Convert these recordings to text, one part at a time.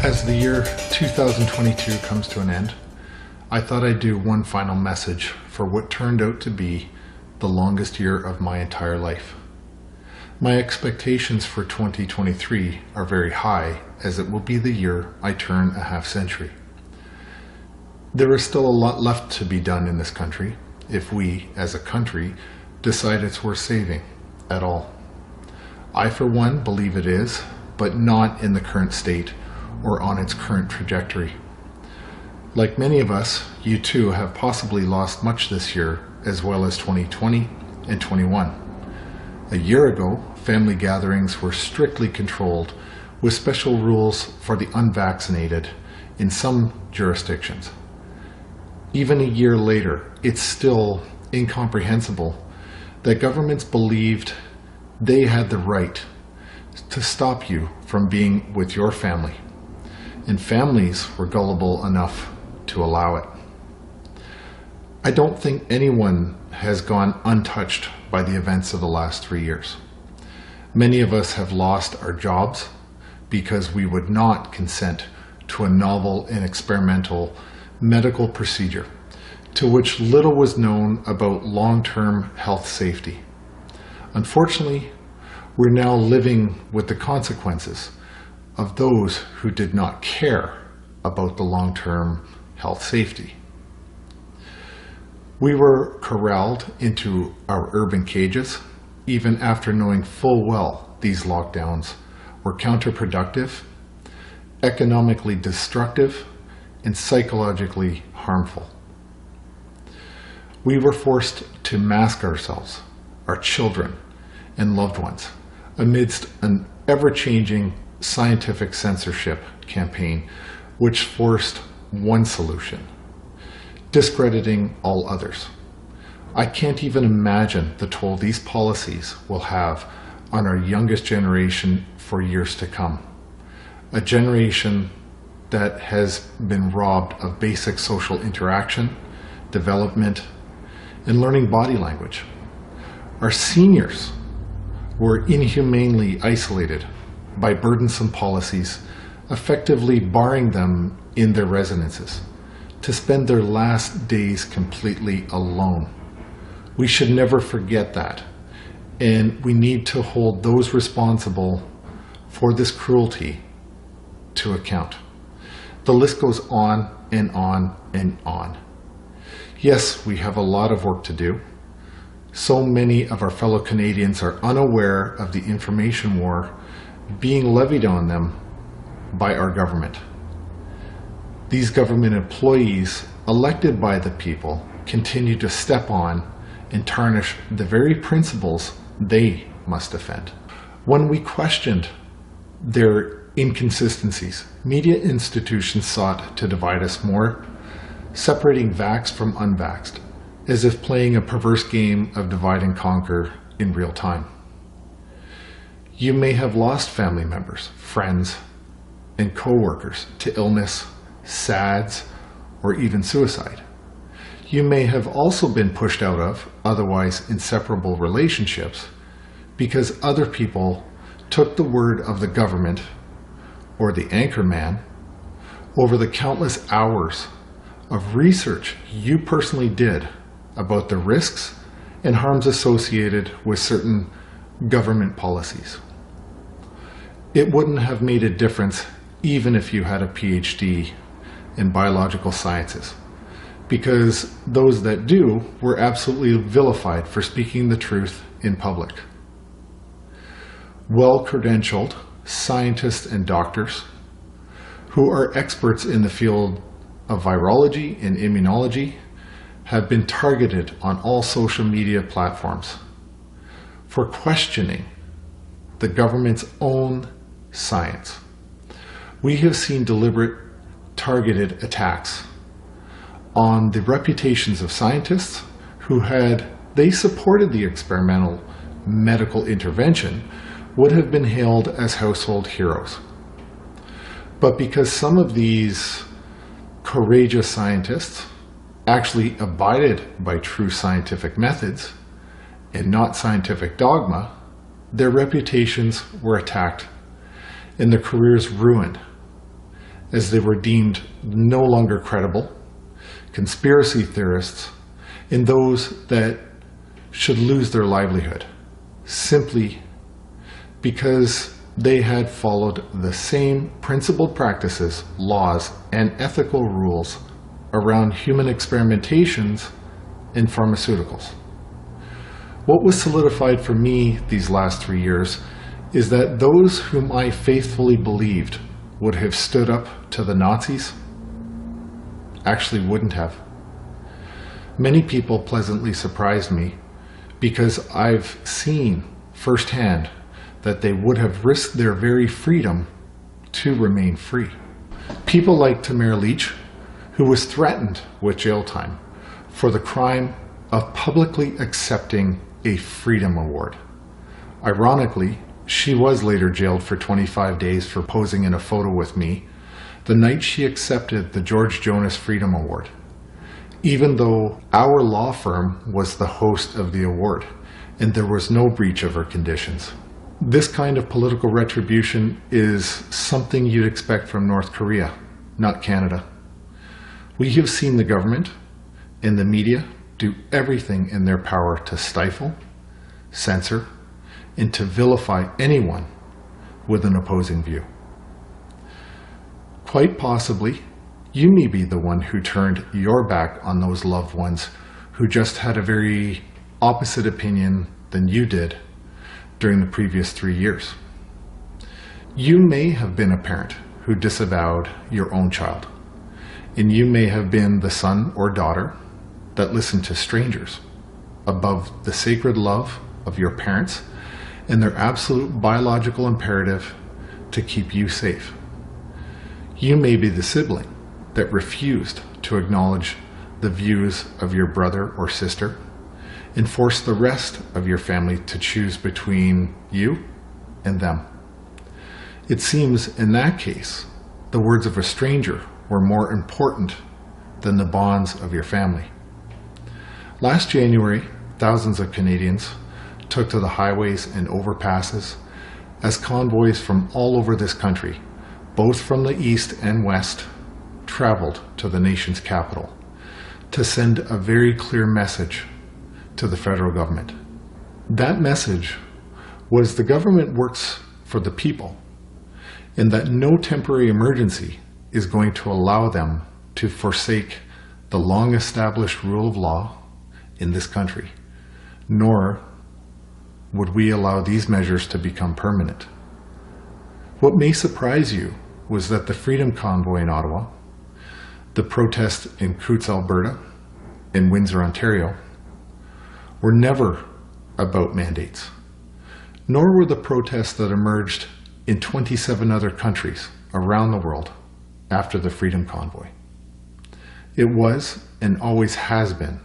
As the year 2022 comes to an end, I thought I'd do one final message for what turned out to be the longest year of my entire life. My expectations for 2023 are very high, as it will be the year I turn a half century. There is still a lot left to be done in this country, if we, as a country, decide it's worth saving at all. I, for one, believe it is, but not in the current state or on its current trajectory. Like many of us, you too have possibly lost much this year, as well as 2020 and 21. A year ago, family gatherings were strictly controlled with special rules for the unvaccinated in some jurisdictions. Even a year later, it's still incomprehensible that governments believed they had the right to stop you from being with your family, and families were gullible enough to allow it. I don't think anyone has gone untouched by the events of the last 3 years. Many of us have lost our jobs because we would not consent to a novel and experimental medical procedure to which little was known about long-term health safety. Unfortunately, we're now living with the consequences of those who did not care about the long-term health safety. We were corralled into our urban cages, even after knowing full well these lockdowns were counterproductive, economically destructive, and psychologically harmful. We were forced to mask ourselves, our children, and loved ones amidst an ever-changing scientific censorship campaign which forced one solution: discrediting all others. I can't even imagine the toll these policies will have on our youngest generation for years to come. A generation that has been robbed of basic social interaction, development, and learning body language. Our seniors were inhumanely isolated by burdensome policies, effectively barring them in their residences to spend their last days completely alone. We should never forget that, and we need to hold those responsible for this cruelty to account. The list goes on and on and on. Yes, we have a lot of work to do. So many of our fellow Canadians are unaware of the information war being levied on them by our government. These government employees, elected by the people, continue to step on and tarnish the very principles they must defend. When we questioned their inconsistencies, media institutions sought to divide us more, separating vaxxed from unvaxxed, as if playing a perverse game of divide and conquer in real time. You may have lost family members, friends, and co-workers to illness, SADS, or even suicide. You may have also been pushed out of otherwise inseparable relationships because other people took the word of the government or the anchor man over the countless hours of research you personally did about the risks and harms associated with certain government policies. It wouldn't have made a difference even if you had a PhD in biological sciences, because those that do were absolutely vilified for speaking the truth in public. Well-credentialed scientists and doctors who are experts in the field of virology and immunology have been targeted on all social media platforms for questioning the government's own science. We have seen deliberate targeted attacks on the reputations of scientists who, had they supported the experimental medical intervention, would have been hailed as household heroes. But because some of these courageous scientists actually abided by true scientific methods and not scientific dogma, their reputations were attacked and their careers ruined. as they were deemed no longer credible, conspiracy theorists, and those that should lose their livelihood, simply because they had followed the same principled practices, laws, and ethical rules around human experimentations in pharmaceuticals. What was solidified for me these last 3 years is that those whom I faithfully believed would have stood up to the Nazis actually wouldn't have. Many people pleasantly surprised me because I've seen firsthand that they would have risked their very freedom to remain free. People like Tamara Leach, who was threatened with jail time for the crime of publicly accepting a Freedom Award. Ironically, she was later jailed for 25 days for posing in a photo with me the night she accepted the George Jonas Freedom Award, even though our law firm was the host of the award and there was no breach of her conditions. This kind of political retribution is something you'd expect from North Korea, not Canada. We have seen the government and the media do everything in their power to stifle, censor, and to vilify anyone with an opposing view. Quite possibly, you may be the one who turned your back on those loved ones who just had a very opposite opinion than you did during the previous 3 years. You may have been a parent who disavowed your own child, and you may have been the son or daughter that listened to strangers above the sacred love of your parents and their absolute biological imperative to keep you safe. You may be the sibling that refused to acknowledge the views of your brother or sister and force the rest of your family to choose between you and them. It seems in that case, the words of a stranger were more important than the bonds of your family. Last January, thousands of Canadians took to the highways and overpasses as convoys from all over this country, both from the east and west, traveled to the nation's capital to send a very clear message to the federal government. That message was the government works for the people and that no temporary emergency is going to allow them to forsake the long-established rule of law in this country, nor would we allow these measures to become permanent. What may surprise you was that the Freedom Convoy in Ottawa, the protests in Coutts, Alberta, and Windsor, Ontario, were never about mandates, nor were the protests that emerged in 27 other countries around the world after the Freedom Convoy. It was and always has been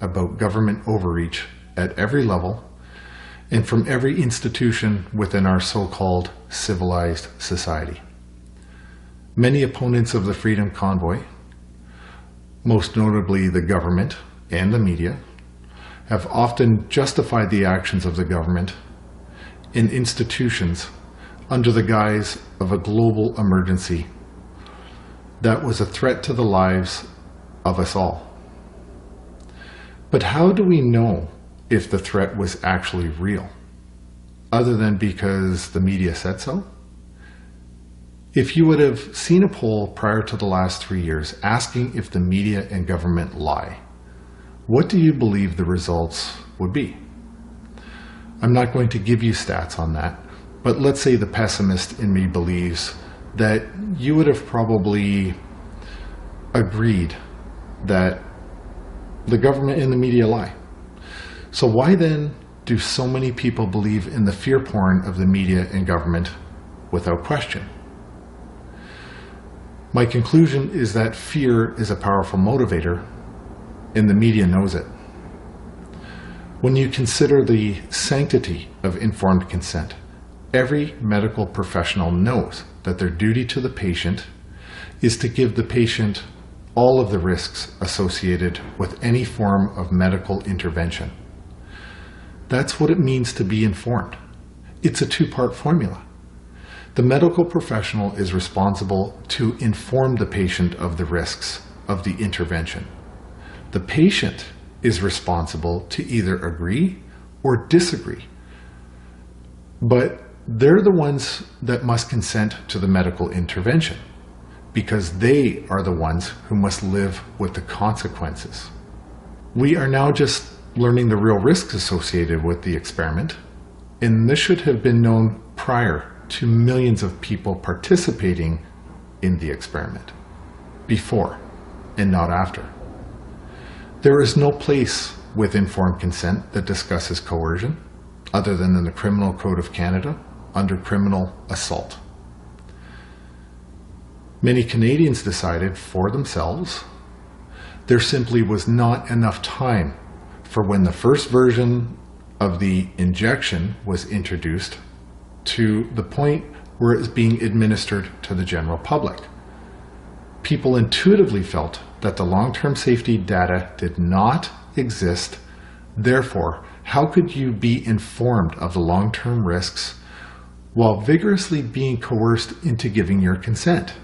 about government overreach at every level and from every institution within our so-called civilized society. Many opponents of the Freedom Convoy, most notably the government and the media, have often justified the actions of the government in institutions under the guise of a global emergency that was a threat to the lives of us all. But how do we know if the threat was actually real, other than because the media said so? If you would have seen a poll prior to the last 3 years asking if the media and government lie, what do you believe the results would be? I'm not going to give you stats on that, but let's say the pessimist in me believes that you would have probably agreed that the government and the media lie. So why then do so many people believe in the fear porn of the media and government without question? My conclusion is that fear is a powerful motivator, and the media knows it. When you consider the sanctity of informed consent, every medical professional knows that their duty to the patient is to give the patient all of the risks associated with any form of medical intervention. That's what it means to be informed. It's a two-part formula. The medical professional is responsible to inform the patient of the risks of the intervention. The patient is responsible to either agree or disagree, but they're the ones that must consent to the medical intervention because they are the ones who must live with the consequences. We are now just learning the real risks associated with the experiment, and this should have been known prior to millions of people participating in the experiment, before and not after. There is no place with informed consent that discusses coercion, other than in the Criminal Code of Canada under criminal assault. Many Canadians decided for themselves there simply was not enough time for when the first version of the injection was introduced to the point where it was being administered to the general public. People intuitively felt that the long-term safety data did not exist. Therefore, how could you be informed of the long-term risks while vigorously being coerced into giving your consent?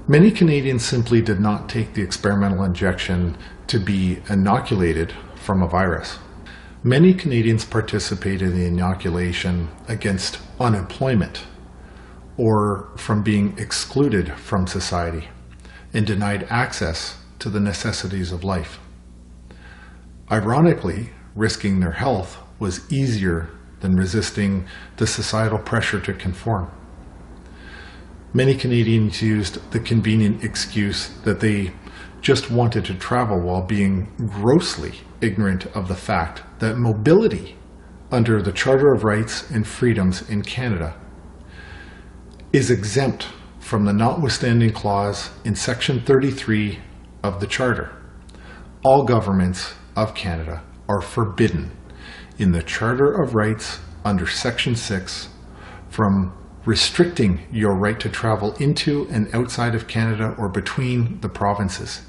Many Canadians simply did not take the experimental injection to be inoculated from a virus. Many Canadians participated in the inoculation against unemployment or from being excluded from society and denied access to the necessities of life. Ironically, risking their health was easier than resisting the societal pressure to conform. Many Canadians used the convenient excuse that they just wanted to travel while being grossly ignorant of the fact that mobility under the Charter of Rights and Freedoms in Canada is exempt from the notwithstanding clause in Section 33 of the Charter. All governments of Canada are forbidden in the Charter of Rights under Section 6 from restricting your right to travel into and outside of Canada or between the provinces,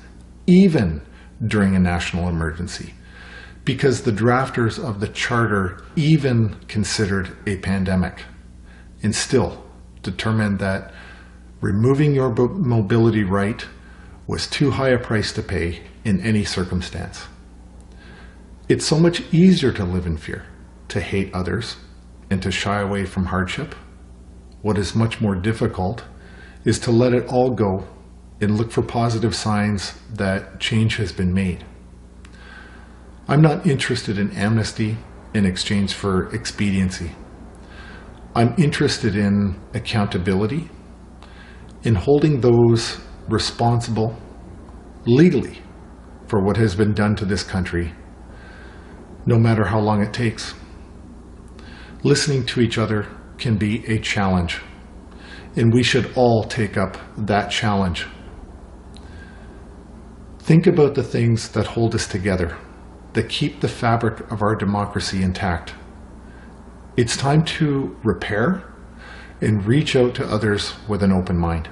even during a national emergency, because the drafters of the Charter even considered a pandemic and still determined that removing your mobility right was too high a price to pay in any circumstance. It's so much easier to live in fear, to hate others, and to shy away from hardship. What is much more difficult is to let it all go and look for positive signs that change has been made. I'm not interested in amnesty in exchange for expediency. I'm interested in accountability, in holding those responsible legally for what has been done to this country, no matter how long it takes. Listening to each other can be a challenge, and we should all take up that challenge. Think about the things that hold us together, that keep the fabric of our democracy intact. It's time to repair and reach out to others with an open mind.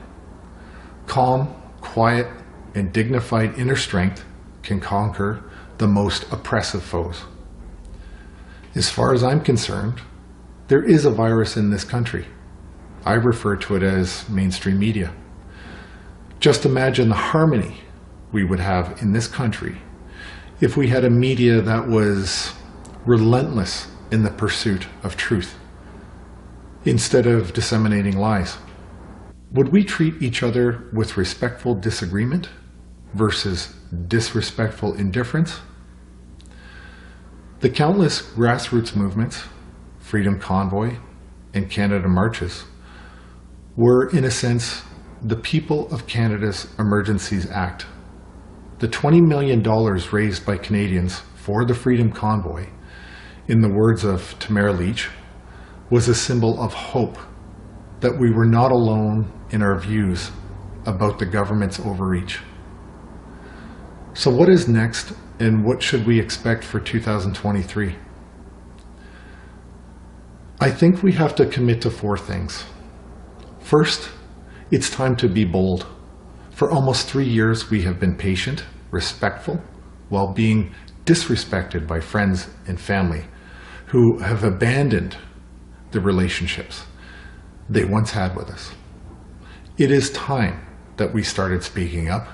Calm, quiet, and dignified inner strength can conquer the most oppressive foes. As far as I'm concerned, there is a virus in this country. I refer to it as mainstream media. Just imagine the harmony we would have in this country if we had a media that was relentless in the pursuit of truth instead of disseminating lies. Would we treat each other with respectful disagreement versus disrespectful indifference? The countless grassroots movements, Freedom Convoy, and Canada Marches were, in a sense, the people of Canada's Emergencies Act. The $20 million raised by Canadians for the Freedom Convoy, in the words of Tamara Leach, was a symbol of hope that we were not alone in our views about the government's overreach. So what is next, and what should we expect for 2023? I think we have to commit to 4 things. First, it's time to be bold. For almost 3 years, we have been patient, respectful, while being disrespected by friends and family who have abandoned the relationships. they once had with us. It is time that we started speaking up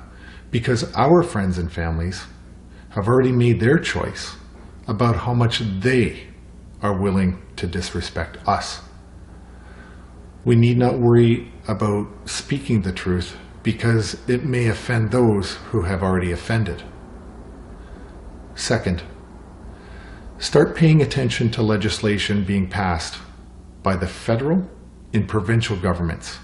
because our friends and families have already made their choice about how much they are willing to disrespect us. We need not worry about speaking the truth because it may offend those who have already offended. Second, start paying attention to legislation being passed by the federal and provincial governments.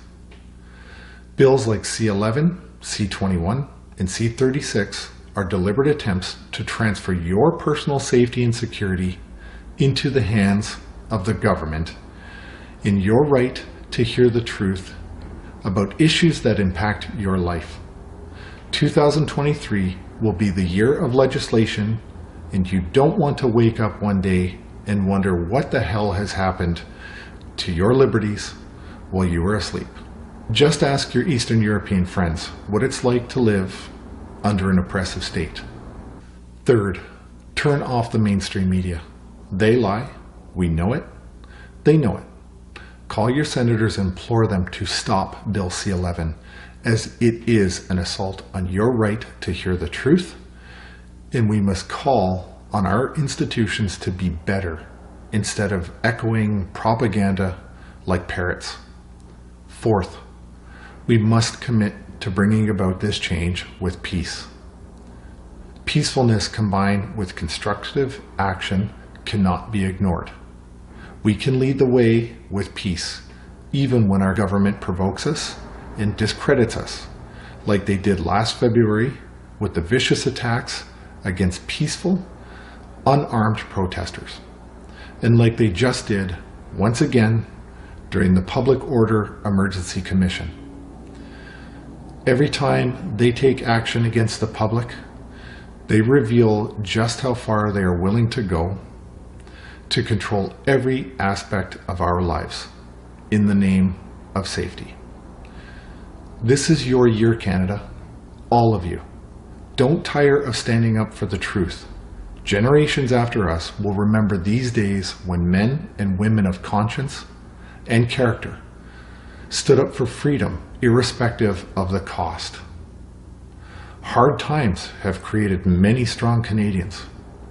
Bills like C11, C21, and C36 are deliberate attempts to transfer your personal safety and security into the hands of the government in your right to hear the truth about issues that impact your life. 2023 will be the year of legislation, and you don't want to wake up one day and wonder what the hell has happened to your liberties while you were asleep. Just ask your Eastern European friends what it's like to live under an oppressive state. Third, turn off the mainstream media. They lie. We know it. They know it. Call your senators and implore them to stop Bill C11, as it is an assault on your right to hear the truth, and we must call on our institutions to be better instead of echoing propaganda like parrots. Fourth, we must commit to bringing about this change with peace. Peacefulness combined with constructive action cannot be ignored. We can lead the way with peace, even when our government provokes us and discredits us, like they did last February with the vicious attacks against peaceful, unarmed protesters, and like they just did once again during the Public Order Emergency Commission. Every time they take action against the public, they reveal just how far they are willing to go to control every aspect of our lives in the name of safety. This is your year, Canada. All of you. Don't tire of standing up for the truth. Generations after us will remember these days when men and women of conscience and character stood up for freedom, irrespective of the cost. Hard times have created many strong Canadians.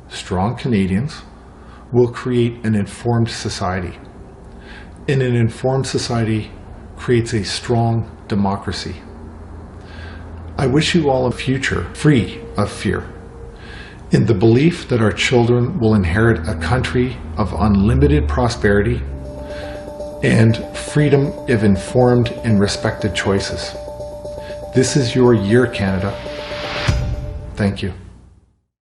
Strong Canadians will create an informed society. And an informed society creates a strong democracy. I wish you all a future free of fear, in the belief that our children will inherit a country of unlimited prosperity and freedom of informed and respected choices. This is your year, Canada. Thank you.